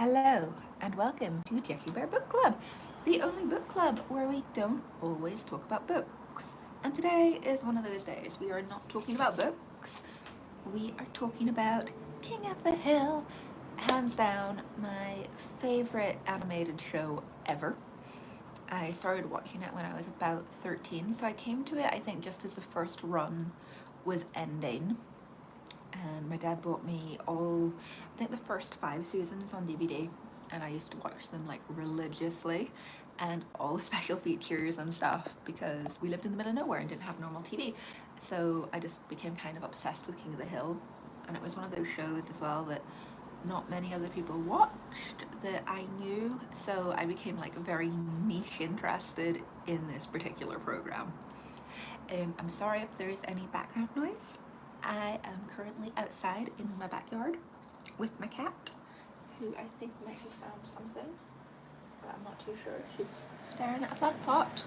Hello, and welcome to Jessie Bear Book Club, the only book club where we don't always talk about books. And today is one of those days. We are not talking about books, we are talking about King of the Hill, hands down my favorite animated show ever. I started watching it when I was about 13, so I came to it, I think, just as the first run was ending. And my dad bought me I think the first 5 seasons on DVD, and I used to watch them like religiously, and all the special features and stuff because we lived in the middle of nowhere and didn't have normal TV. So I just became kind of obsessed with King of the Hill, and it was one of those shows as well that not many other people watched that I knew, so I became like very niche interested in this particular program. I'm sorry if there's any background noise. I am currently outside in my backyard with my cat, who I think might have found something, but I'm not too sure. She's staring at a plant pot,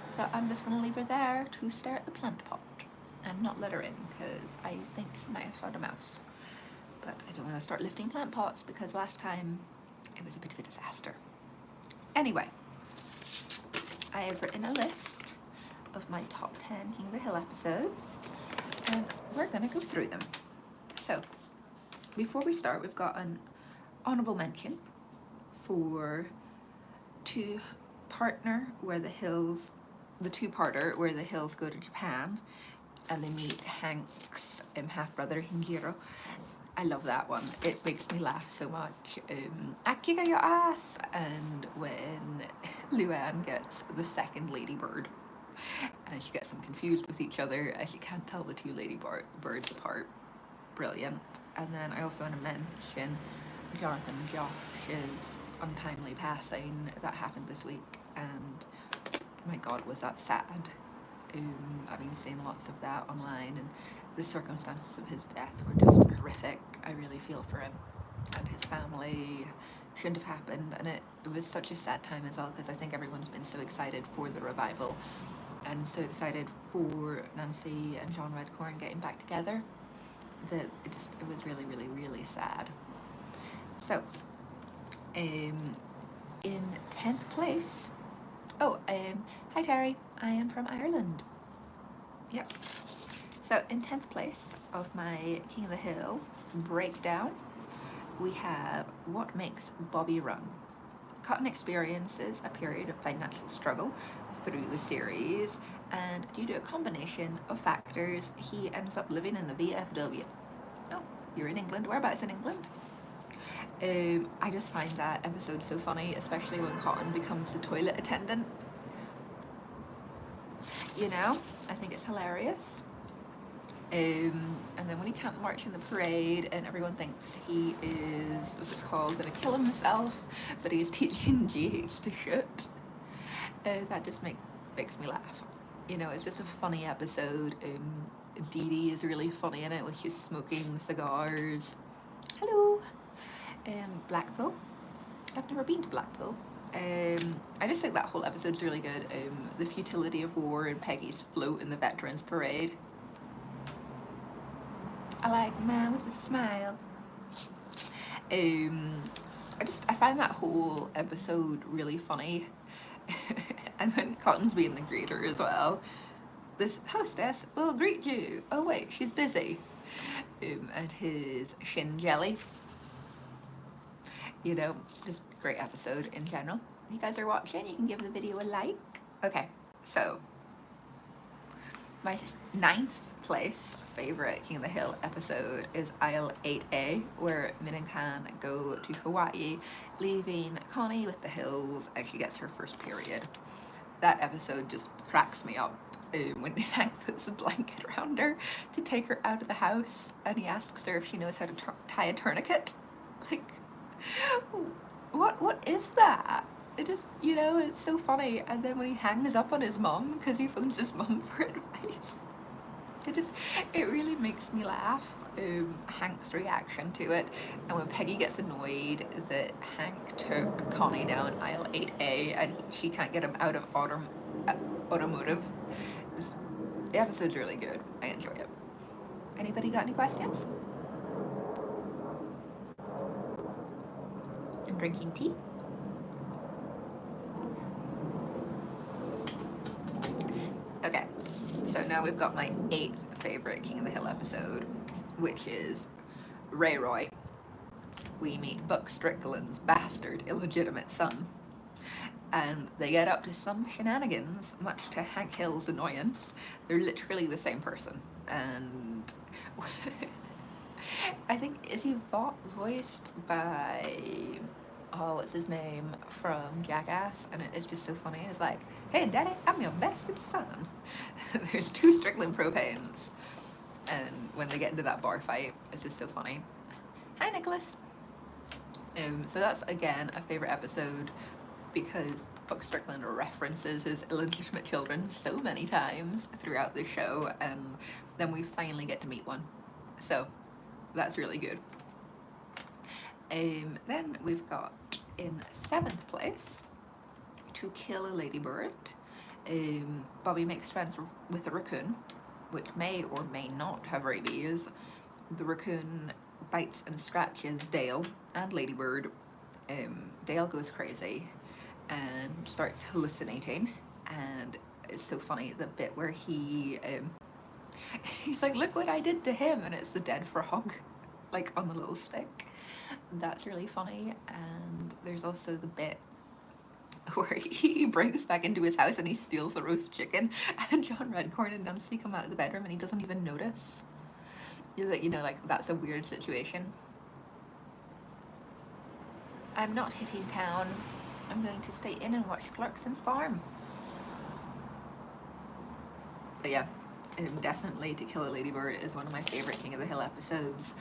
so I'm just going to leave her there to stare at the plant pot and not let her in because I think she might have found a mouse. But I don't want to start lifting plant pots because last time it was a bit of a disaster. Anyway, I have written a list of my top 10 King of the Hill episodes, and we're gonna go through them. So, before we start, we've got an honorable mention for two-parter where the Hills go to Japan and they meet Hank's half-brother Hinjiro. I love that one. It makes me laugh so much. Akiga your ass! And when Luann gets the second ladybird, and she gets them confused with each other as she can't tell the two birds apart. Brilliant. And then I also want to mention Jonathan Josh's untimely passing that happened this week, and my god, was that sad. I've been seeing lots of that online, and the circumstances of his death were just horrific. I really feel for him and his family. Shouldn't have happened, and it was such a sad time as well because I think everyone's been so excited for the revival and so excited for Nancy and John Redcorn getting back together that it was really, really, really sad. So, in 10th place, hi Terry, I am from Ireland. Yep. So in 10th place of my King of the Hill breakdown, we have What Makes Bobby Run. Cotton experiences a period of financial struggle through the series, and due to a combination of factors, he ends up living in the VFW. Oh, you're in England. Whereabouts in England? I just find that episode so funny, especially when Cotton becomes the toilet attendant. You know, I think it's hilarious. And then when he can't march in the parade and everyone thinks he is, what's it called, gonna kill himself, but he's teaching GH to shoot. That just makes me laugh. You know, it's just a funny episode. Dee Dee is really funny in it when she's smoking cigars. Hello. Blackpool. I've never been to Blackpool. I just think that whole episode's really good. The futility of war and Peggy's float in the Veterans Parade. I like man with a smile. I find that whole episode really funny. And when Cotton's being the greeter as well. This hostess will greet you. Oh wait, she's busy. And his shin jelly. You know, just great episode in general. If you guys are watching, you can give the video a like. Okay, so my 9th place favorite King of the Hill episode is Aisle 8A, where Min and Can go to Hawaii, leaving Connie with the Hills, and she gets her first period. That episode just cracks me up. When Hank puts a blanket around her to take her out of the house, and he asks her if she knows how to tie a tourniquet. Like, what is that? It just, you know, it's so funny. And then when he hangs up on his mum because he phones his mum for advice, it really makes me laugh. Hank's reaction to it, and when Peggy gets annoyed that Hank took Connie down aisle 8A and she can't get him out of automotive. The episode's really good. I enjoy it. Anybody got any questions? I'm drinking tea. Okay, so now we've got my 8th favorite King of the Hill episode, which is Ray Roy. We meet Buck Strickland's bastard illegitimate son, and they get up to some shenanigans, much to Hank Hill's annoyance. They're literally the same person, and I think, is he voiced by, oh, what's his name, from Jackass? And it's just so funny. It's like, hey, Daddy, I'm your bastard son. There's 2 Strickland propanes, and when they get into that bar fight, it's just so funny. Hi, Nicholas. So that's, again, a favorite episode because Buck Strickland references his illegitimate children so many times throughout the show, and then we finally get to meet one. So that's really good. Then we've got in 7th place, To Kill a Ladybird. Bobby makes friends with a raccoon, which may or may not have rabies. The raccoon bites and scratches Dale and Ladybird. Dale goes crazy and starts hallucinating, and it's so funny, the bit where he's like, look what I did to him, and it's the dead frog like on the little stick. That's really funny. And there's also the bit where he breaks back into his house and he steals the roast chicken, and John Redcorn and Nancy come out of the bedroom and he doesn't even notice. You know, like, that's a weird situation. I'm not hitting town. I'm going to stay in and watch Clarkson's farm. But yeah, definitely To Kill a Ladybird is one of my favorite King of the Hill episodes.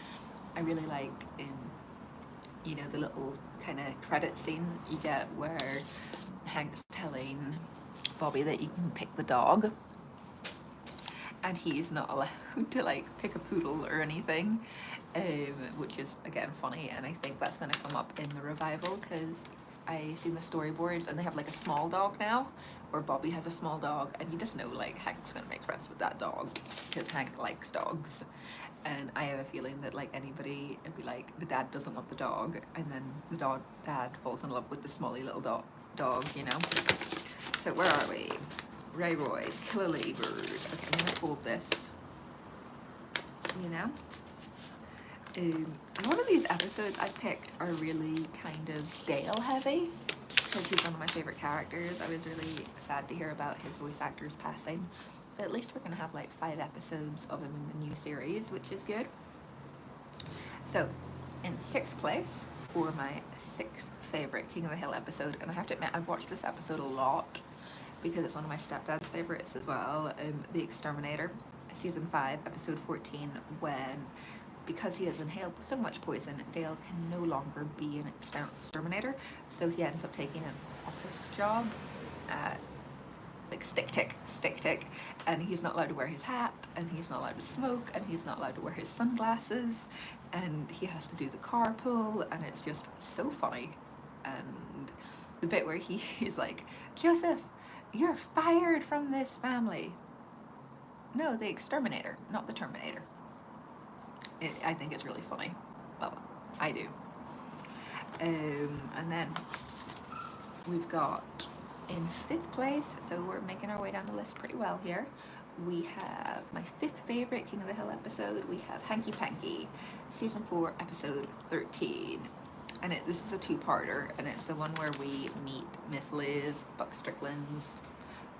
I really like, you know, the little kind of credit scene you get where Hank's telling Bobby that you can pick the dog, and he's not allowed to like pick a poodle or anything, which is again funny, and I think that's going to come up in the revival because I seen the storyboards and they have like a small dog now, or Bobby has a small dog, and you just know like Hank's going to make friends with that dog because Hank likes dogs. And I have a feeling that like anybody, it'd be like the dad doesn't want the dog, and then the dad falls in love with the smally little dog, you know. So where are we? Ray Roy, Kill a Ladybird. Okay, I'm gonna fold this, you know. A lot of these episodes I picked are really kind of Dale heavy because he's one of my favorite characters. I was really sad to hear about his voice actor's passing, but at least we're gonna have like 5 episodes of him in the new series, which is good. So in 6th place for my 6th favorite King of the Hill episode, and I have to admit I've watched this episode a lot because it's one of my stepdad's favorites as well, The Exterminator, season 5, episode 14, when, because he has inhaled so much poison, Dale can no longer be an exterminator, so he ends up taking an office job at like Stick Tick, and he's not allowed to wear his hat, and he's not allowed to smoke, and he's not allowed to wear his sunglasses, and he has to do the carpool, and it's just so funny. And the bit where he's like, Joseph, you're fired from this family. No, the exterminator, not the Terminator. I think it's really funny. Well, I do. And then we've got in 5th place, so we're making our way down the list pretty well here. We have my 5th favorite King of the Hill episode. We have Hanky Panky, season 4, episode 13. And this is a 2-parter, and it's the one where we meet Miss Liz, Buck Strickland's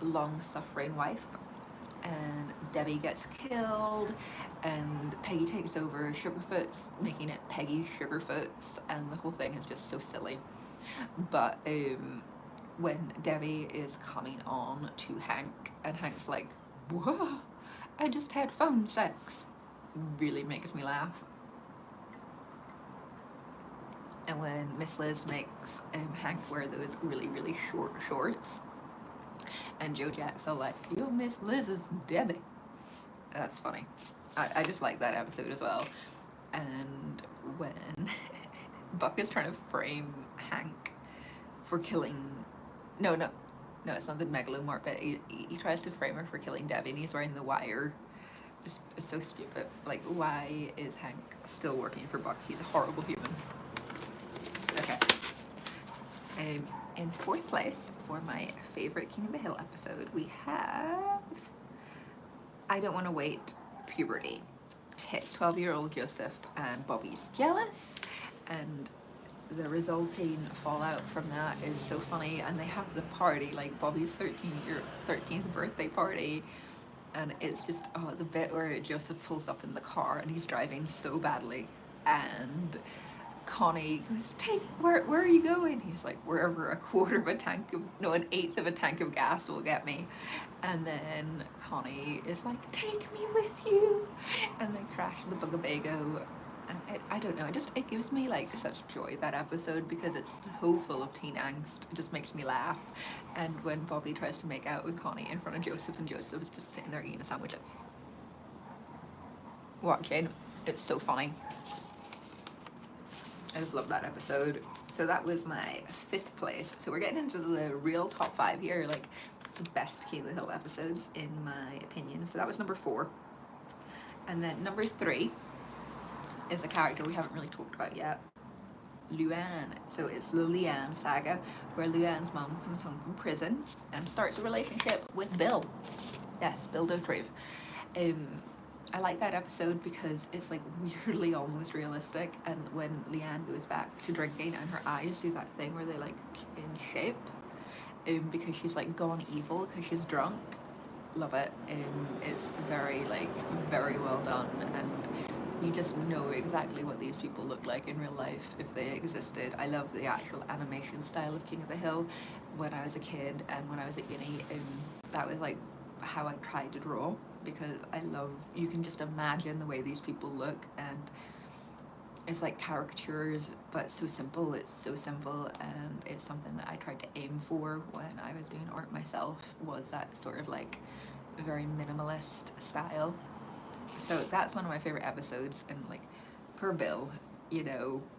long-suffering wife, and Debbie gets killed, and Peggy takes over Sugarfoots, making it Peggy Sugarfoots, and the whole thing is just so silly. But when Debbie is coming on to Hank, and Hank's like, whoa, I just had phone sex, really makes me laugh. And when Miss Liz makes Hank wear those really, really short shorts, and Joe Jack's all like, yo, Miss Liz is Debbie. That's funny. I just like that episode as well. And when Buck is trying to frame Hank for killing... No, it's not the Megalomorph bit. He tries to frame her for killing Debbie, and he's wearing the wire. Just, it's so stupid. Like, why is Hank still working for Buck? He's a horrible human. Okay. In fourth place for my favorite King of the Hill episode, we have I Don't Want to Wait, Puberty. Hits 12-year-old Joseph and Bobby's jealous, and the resulting fallout from that is so funny. And they have the party, like Bobby's 13th birthday party, and it's just the bit where Joseph pulls up in the car and he's driving so badly, and Connie goes, where are you going? He's like, wherever an eighth of a tank of gas will get me. And then Connie is like, take me with you. And they crash the Bugabago. And I don't know, it gives me like such joy, that episode, because it's so full of teen angst. It just makes me laugh. And when Bobby tries to make out with Connie in front of Joseph, and Joseph is just sitting there eating a sandwich, like, watching, it's so funny. I just love that episode. So that was my fifth place. So we're getting into the real top 5 here, like the best King of the Hill episodes in my opinion. So that was number 4. And then number 3 is a character we haven't really talked about yet, Luann. So it's the Leanne saga, where Luann's mom comes home from prison and starts a relationship with Bill. Yes, Bill Dauterive. I like that episode because it's like weirdly almost realistic, and when Leanne goes back to drinking and her eyes do that thing where they like change shape, because she's like gone evil because she's drunk. Love it. It's very well done, and you just know exactly what these people look like in real life if they existed. I love the actual animation style of King of the Hill. When I was a kid and when I was at uni, that was like how I tried to draw, because you can just imagine the way these people look, and it's like caricatures, but so simple. It's so simple, and it's something that I tried to aim for when I was doing art myself, was that sort of like very minimalist style. So that's one of my favorite episodes, and like per Bill,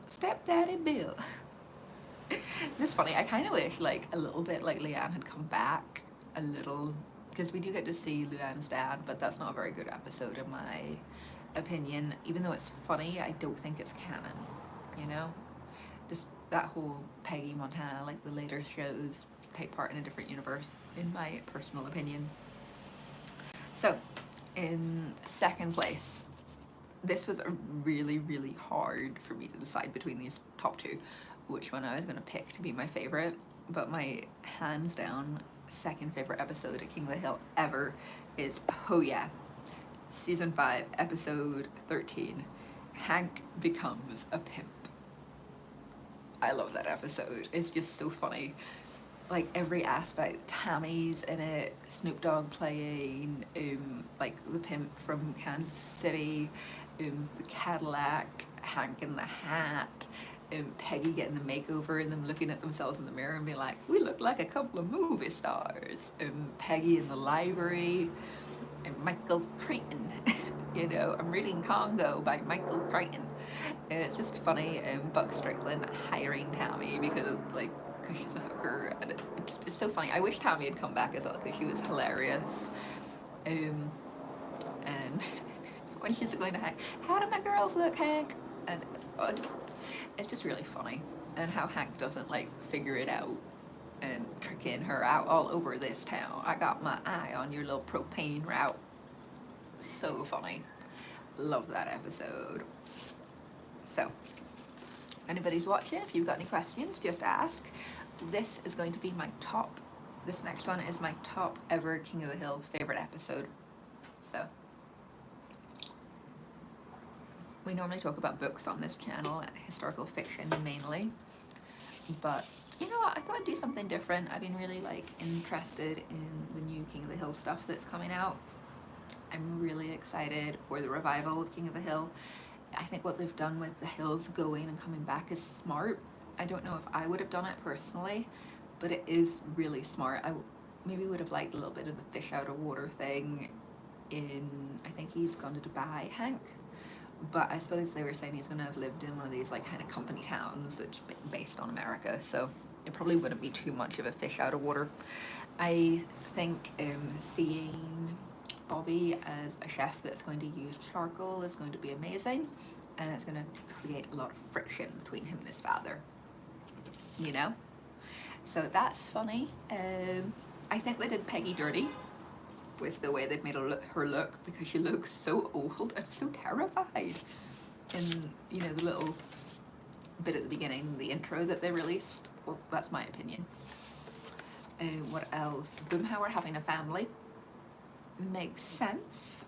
Stepdaddy Bill. Just funny, I kind of wish like a little bit like Leanne had come back a little, because we do get to see Luann's dad, but that's not a very good episode in my opinion. Even though it's funny, I don't think it's canon, just that whole Peggy Montana, like the later shows, take part in a different universe, in my personal opinion. So in second place, this was really hard for me to decide between these top 2 which one I was going to pick to be my favorite, but my hands down second favorite episode of King of the Hill ever is Oh Yeah, season 5, episode 13, Hank Becomes a Pimp. I love that episode. It's just so funny. Like every aspect, Tammy's in it, Snoop Dogg playing, like the pimp from Kansas City, the Cadillac, Hank in the hat, Peggy getting the makeover and them looking at themselves in the mirror and being like, we look like a couple of movie stars, Peggy in the library, and Michael Crichton, I'm reading Congo by Michael Crichton. It's just funny, Buck Strickland hiring Tammy because she's a hooker, and it's so funny. I wish Tammy had come back as well, because she was hilarious. And when she's going to Hank, how do my girls look, Hank? And it's just really funny, and how Hank doesn't figure it out and tricking her out all over this town. I got my eye on your little propane route. So funny. Love that episode. So, anybody's watching, if you've got any questions, just ask. This is going to be this next one is my top ever King of the Hill favorite episode. So, we normally talk about books on this channel, historical fiction mainly, but you know what, I thought I'd do something different. I've been really interested in the new King of the Hill stuff that's coming out. I'm really excited for the revival of King of the Hill. I think what they've done with the Hills going and coming back is smart. I don't know if I would have done it personally, but it is really smart. I maybe would have liked a little bit of the fish out of water thing I think he's gone to Dubai, Hank. But I suppose they were saying he's going to have lived in one of these kind of company towns that's based on America, so it probably wouldn't be too much of a fish out of water. I think seeing Bobby as a chef that's going to use charcoal is going to be amazing, and it's going to create a lot of friction between him and his father, So that's funny. I think they did Peggy dirty with the way they've made her look, because she looks so old and so terrified in, you know, the little bit at the beginning, the intro that they released. Well, that's my opinion. What else? Boomhauer having a family makes sense.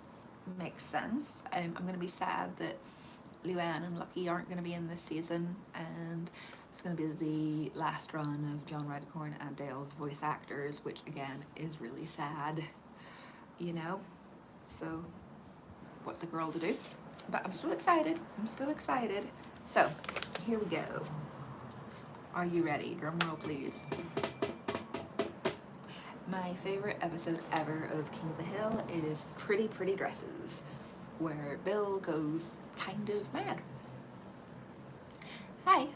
Makes sense. I'm going to be sad that Luann and Lucky aren't going to be in this season, and it's going to be the last run of John Redcorn and Dale's voice actors, which again is really sad, you know. So what's a girl to do? But I'm still excited. I'm still excited. So here we go. Are you ready? Drum roll, please. My favorite episode ever of King of the Hill is Pretty Pretty Dresses, where Bill goes kind of mad. Hi.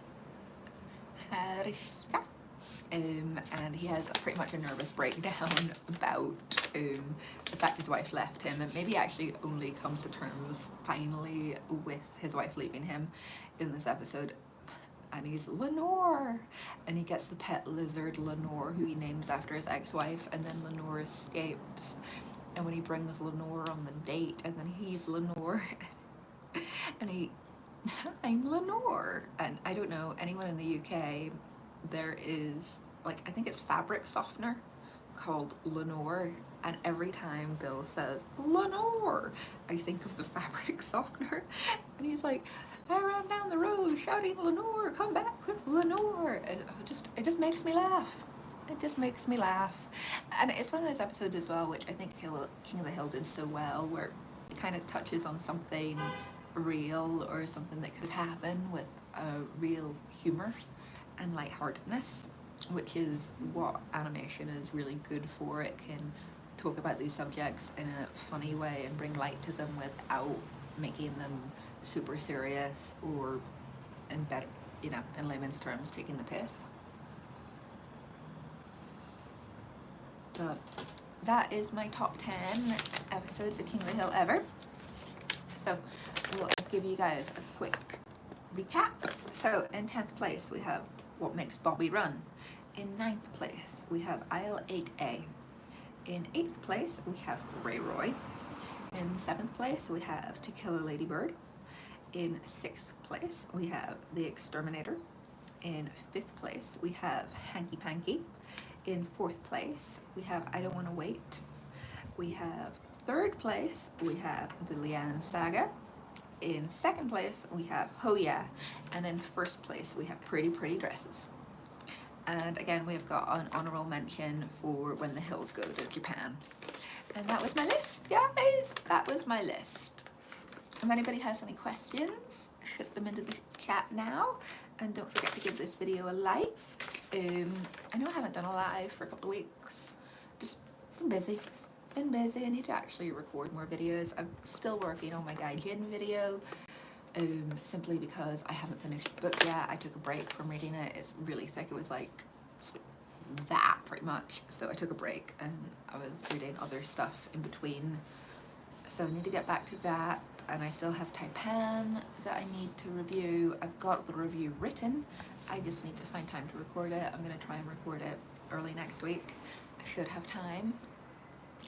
Hariska. And he has pretty much a nervous breakdown about the fact his wife left him, and maybe actually only comes to terms finally with his wife leaving him in this episode. And he's Lenore, and he gets the pet lizard Lenore, who he names after his ex-wife, and then Lenore escapes, and when he brings Lenore on the date, and then he's Lenore and I'm Lenore. And I don't know anyone in the UK, there is, like, I think it's fabric softener called Lenore, and every time Bill says Lenore, I think of the fabric softener, and he's like, I ran down the road shouting Lenore, come back with Lenore. It just makes me laugh. It just makes me laugh. And it's one of those episodes as well, which I think King of the Hill did so well, where it kind of touches on something real, or something that could happen, with real humor and lightheartedness, which is what animation is really good for. It can talk about these subjects in a funny way and bring light to them without making them super serious, or in better, you know, in layman's terms, taking the piss. But that is my top 10 episodes of King of the Hill ever. So we'll give you guys a quick recap. So in 10th place we have What Makes Bobby Run. In 9th place we have Aisle 8A. In 8th place we have Ray Roy. In 7th place we have To Kill a Ladybird. In 6th place we have The Exterminator. In 5th place we have Hanky Panky. In 4th place we have I Don't Want to Wait. We have 3rd place we have The Leanne Saga. In 2nd place we have Ho Yeah, and in 1st place we have Pretty Pretty Dresses. And again, we've got an honorable mention for When the Hills Go to Japan. And that was my list, guys. That was my list. If anybody has any questions, put them into the chat now. And don't forget to give this video a like. I know I haven't done a live for a couple of weeks. Just been busy. I need to actually record more videos. I'm still working on my Gaijin video. Simply because I haven't finished the book yet. I took a break from reading it. It's really thick. It was like that pretty much. So I took a break and I was reading other stuff in between. So I need to get back to that. And I still have Taipan that I need to review. I've got the review written. I just need to find time to record it. I'm going to try and record it early next week. I should have time.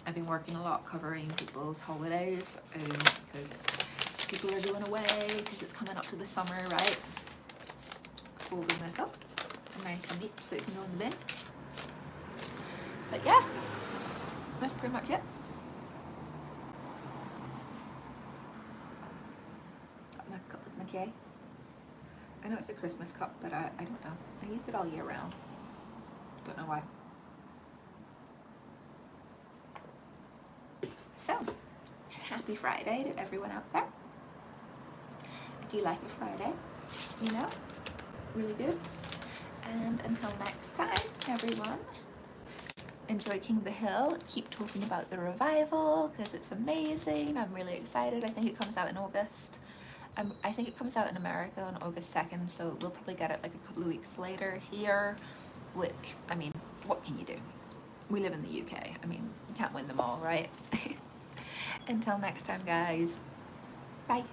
I've been working a lot covering people's holidays because people are going away, because it's coming up to the summer, right? Folding this up nice and neat so it can go in the bin. But yeah, that's pretty much it. Got my cup with my tea. I know it's a Christmas cup, but I don't know. I use it all year round. Don't know why. So, happy Friday to everyone out there. Do you like a Friday? You know, really good. And until next time, everyone, enjoy King of the Hill. Keep talking about the revival because it's amazing. I'm really excited. I think it comes out in August. I think it comes out in America on August 2nd, so we'll probably get it like a couple of weeks later here, which, I mean, what can you do? We live in the UK. I mean, you can't win them all, right? Until next time, guys. Bye.